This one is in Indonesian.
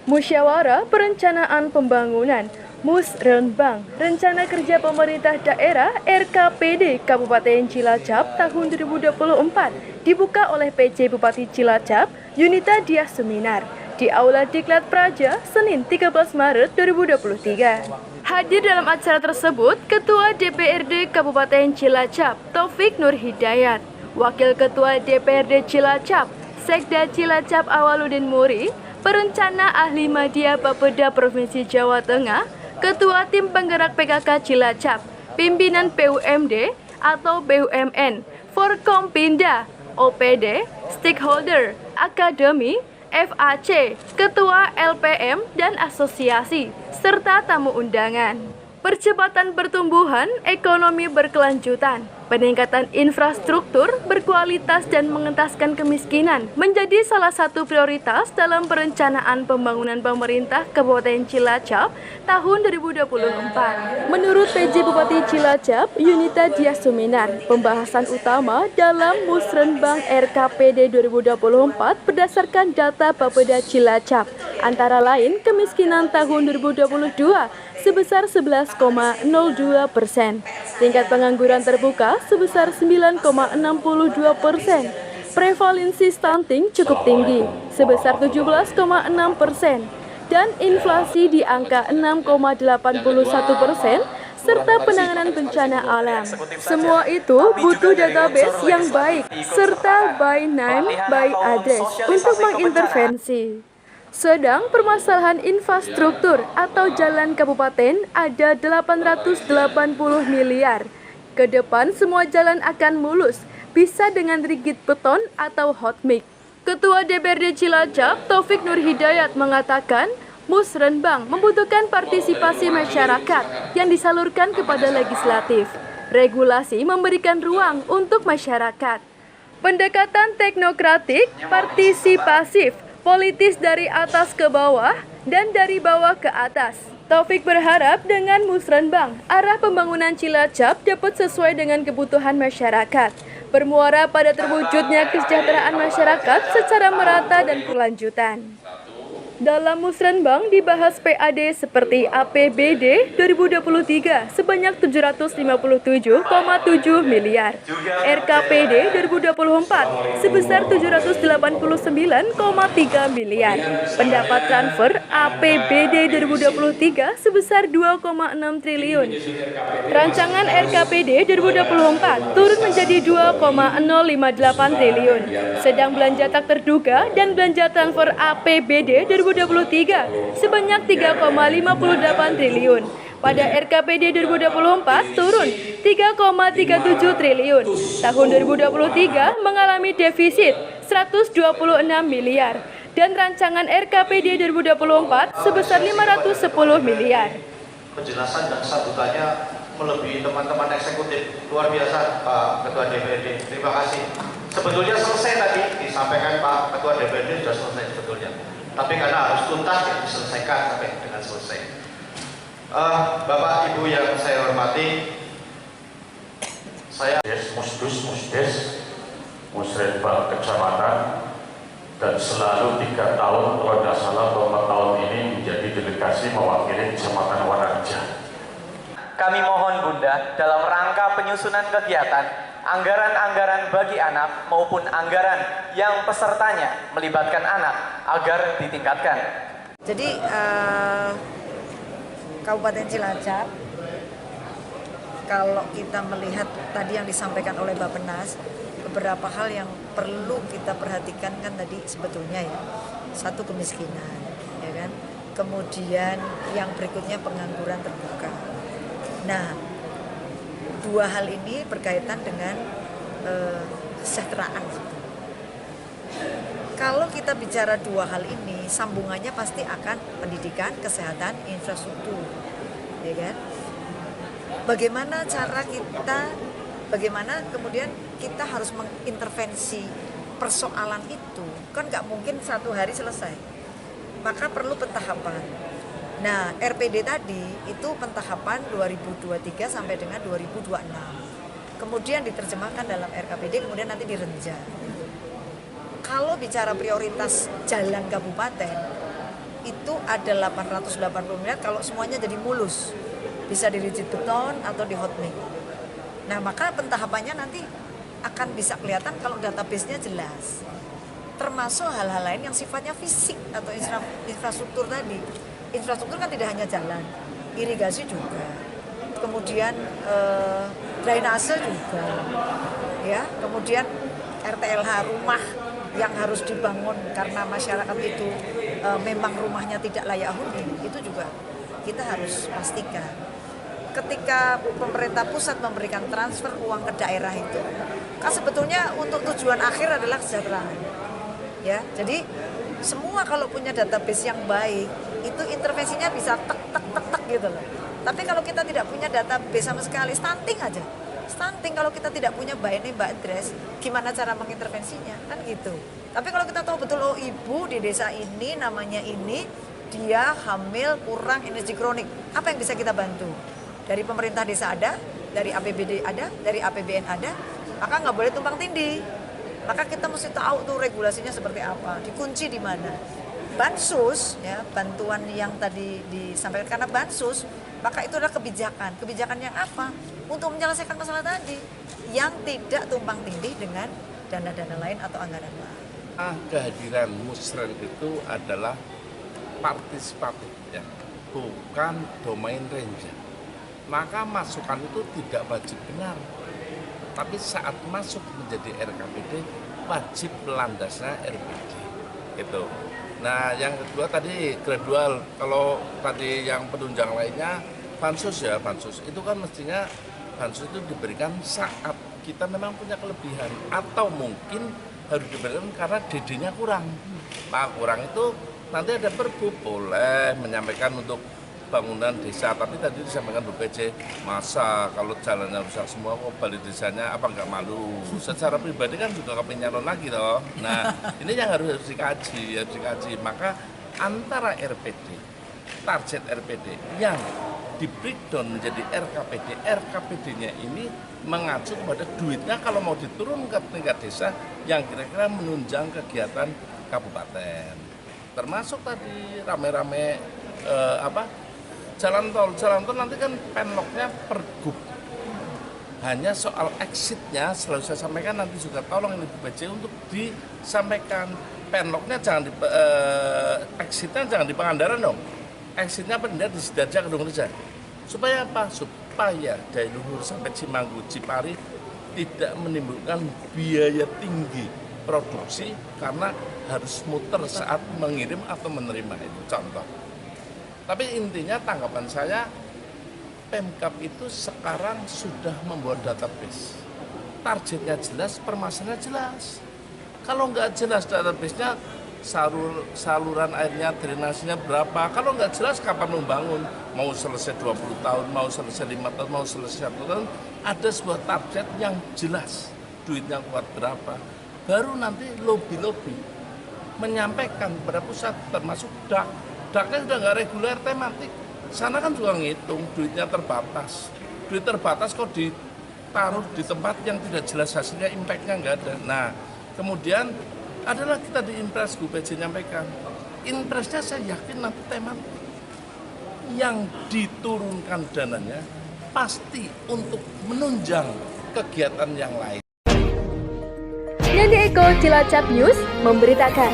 Musyawarah Perencanaan Pembangunan Musrenbang, Rencana Kerja Pemerintah Daerah RKPD Kabupaten Cilacap tahun 2024 dibuka oleh PJ Bupati Cilacap, Yunita Dias Suminar, di Aula Diklat Praja, Senin 13 Maret 2023. Hadir dalam acara tersebut, Ketua DPRD Kabupaten Cilacap, Taufik Nur Hidayat, Wakil Ketua DPRD Cilacap, Sekda Cilacap Awaludin Muri, Perencana Ahli Madya Bapeda Provinsi Jawa Tengah, Ketua Tim Penggerak PKK Cilacap, Pimpinan PUMD atau BUMN, Forkompinda, OPD, Stakeholder, Akademi, FAC, Ketua LPM dan Asosiasi, serta tamu undangan. Percepatan pertumbuhan ekonomi berkelanjutan, peningkatan infrastruktur berkualitas dan mengentaskan kemiskinan menjadi salah satu prioritas dalam perencanaan pembangunan pemerintah Kabupaten Cilacap tahun 2024. Menurut PJ Bupati Cilacap, Yunita Dias Suminar, pembahasan utama dalam Musrenbang RKPD 2024 berdasarkan data Bapeda Cilacap, antara lain kemiskinan tahun 2022 sebesar 11,02%, tingkat pengangguran terbuka sebesar 9,62%, prevalensi stunting cukup tinggi sebesar 17,6%, dan inflasi di angka 6,81%, serta penanganan bencana alam. Semua itu butuh database yang baik, serta by name, by address untuk mengintervensi. Sedang permasalahan infrastruktur atau jalan kabupaten ada 880 miliar. Ke depan semua jalan akan mulus, bisa dengan rigid beton atau hot mix. Ketua DPRD Cilacap, Taufik Nur Hidayat mengatakan, Musrenbang membutuhkan partisipasi masyarakat yang disalurkan kepada legislatif. Regulasi memberikan ruang untuk masyarakat. Pendekatan teknokratik, partisipasif, politis dari atas ke bawah dan dari bawah ke atas. Taufik berharap dengan Musrenbang, arah pembangunan Cilacap dapat sesuai dengan kebutuhan masyarakat, bermuara pada terwujudnya kesejahteraan masyarakat secara merata dan berkelanjutan. Dalam Musrenbang dibahas PAD seperti APBD 2023 sebanyak 757,7 miliar, RKPD 2024 sebesar 789,3 miliar, pendapat transfer APBD 2023 sebesar 2,6 triliun. Rancangan RKPD 2024 turun menjadi 2,058 triliun, sedang belanja tak terduga dan belanja transfer APBD 2023 sebanyak 3,58 triliun. Pada RKPD 2024 turun 3,37 triliun. Tahun 2023 mengalami defisit 126 miliar dan rancangan RKPD 2024 sebesar 510 miliar. Penjelasan dan sambutannya melebihi teman-teman eksekutif. Luar biasa Pak Ketua DPRD. Terima kasih. Sebetulnya selesai tadi disampaikan Pak Ketua DPRD, sudah selesai sebetulnya. Tapi karena harus tuntas ya diselesaikan sampai dengan selesai. Bapak Ibu yang saya hormati, saya Musdes, Musrenbang Kecamatan, dan selalu 3 tahun kalau tidak salah 4 tahun ini menjadi delegasi mewakili Kecamatan Wanaja. Kami mohon Bunda dalam rangka penyusunan kegiatan anggaran-anggaran bagi anak maupun anggaran yang pesertanya melibatkan anak agar ditingkatkan. Jadi Kabupaten Cilacap, kalau kita melihat tadi yang disampaikan oleh Bappenas, beberapa hal yang perlu kita perhatikan kan tadi sebetulnya ya. Satu, kemiskinan, ya kan? Kemudian yang berikutnya pengangguran terbuka. Nah, dua hal ini berkaitan dengan kesejahteraan. Kalau kita bicara dua hal ini, sambungannya pasti akan pendidikan, kesehatan, infrastruktur, ya kan? Bagaimana cara kita, bagaimana kemudian kita harus mengintervensi persoalan itu, kan nggak mungkin satu hari selesai. Maka perlu pentahapan. Nah, RPD tadi itu pentahapan 2023 sampai dengan 2026. Kemudian diterjemahkan dalam RKPD, kemudian nanti direnja. Kalau bicara prioritas jalan kabupaten, itu ada 880 miliar kalau semuanya jadi mulus. Bisa di rigid beton atau di hot mix. Nah, maka pentahapannya nanti akan bisa kelihatan kalau database-nya jelas. Termasuk hal-hal lain yang sifatnya fisik atau infrastruktur tadi. Infrastruktur kan tidak hanya jalan, irigasi juga. Kemudian drainase juga. Ya, kemudian RTLH rumah yang harus dibangun karena masyarakat itu memang rumahnya tidak layak huni, itu juga kita harus pastikan. Ketika pemerintah pusat memberikan transfer uang ke daerah itu, kan sebetulnya untuk tujuan akhir adalah kesejahteraan. Ya, jadi semua kalau punya database yang baik, itu intervensinya bisa tek gitu loh. Tapi kalau kita tidak punya database sama sekali, stunting aja. Stunting kalau kita tidak punya by name by address, gimana cara mengintervensinya? Kan gitu. Tapi kalau kita tahu betul, oh ibu di desa ini namanya ini, dia hamil kurang energi kronik, apa yang bisa kita bantu? Dari pemerintah desa ada, dari APBD ada, dari APBN ada, maka nggak boleh tumpang tindih. Maka kita mesti tahu tuh regulasinya seperti apa, dikunci di mana. Bansus, ya, bantuan yang tadi disampaikan karena bansus, maka itu adalah kebijakan. Kebijakan yang apa? Untuk menyelesaikan masalah tadi, yang tidak tumpang tindih dengan dana-dana lain atau anggaran lain. Kehadiran musren itu adalah partisipatif, ya, bukan domain ranger. Maka masukan itu tidak wajib benar, tapi saat masuk menjadi RKPD wajib landasnya RPD itu. Nah, yang kedua tadi gradual, kalau tadi yang penunjang lainnya bansos, ya bansos itu kan mestinya bansos itu diberikan saat kita memang punya kelebihan atau mungkin harus diberikan karena DD-nya kurang. Nah, kurang itu nanti ada perbu boleh menyampaikan untuk bangunan desa, tapi tadi disampaikan BPC, masa kalau jalannya rusak semua kok balik desanya apa nggak malu? Secara pribadi kan juga kepingin nyalon lagi toh. Nah, ini yang harus dikaji, Maka antara RPD, target RPD yang di breakdown menjadi RKPD-nya ini mengacu kepada duitnya kalau mau diturun ke tingkat desa yang kira-kira menunjang kegiatan kabupaten. Termasuk tadi rame-rame jalan tol nanti kan penloknya pergub. Hanya soal exitnya selalu saya sampaikan, nanti juga tolong ini BPJ untuk disampaikan penloknya jangan exitnya jangan di Pangandaran dong. Exitnya pindah di Sidoarjo Kedung Reja. Supaya apa? Supaya dari Luhur sampai Cimanggu, Cipari tidak menimbulkan biaya tinggi produksi karena harus muter saat mengirim atau menerima, itu contoh. Tapi intinya tanggapan saya, Pemkab itu sekarang sudah membuat database. Targetnya jelas, permasalahannya jelas. Kalau nggak jelas database-nya, saluran airnya, drainasinya berapa. Kalau nggak jelas kapan membangun, mau selesai 20 tahun, mau selesai 5 tahun, mau selesai 1 tahun, ada sebuah target yang jelas, duitnya kuat berapa. Baru nanti lobby-lobby menyampaikan pada pusat, termasuk DAK-nya sudah nggak reguler tematik. Sana kan juga ngitung, duitnya terbatas. Duit terbatas kok ditaruh di tempat yang tidak jelas hasilnya, impact-nya nggak ada. Nah, kemudian adalah kita di Impres, Bu PJ nyampaikan. Impresnya saya yakin nanti tematik. Yang diturunkan dananya pasti untuk menunjang kegiatan yang lain. Nandi Eko, Cilacap News, memberitakan.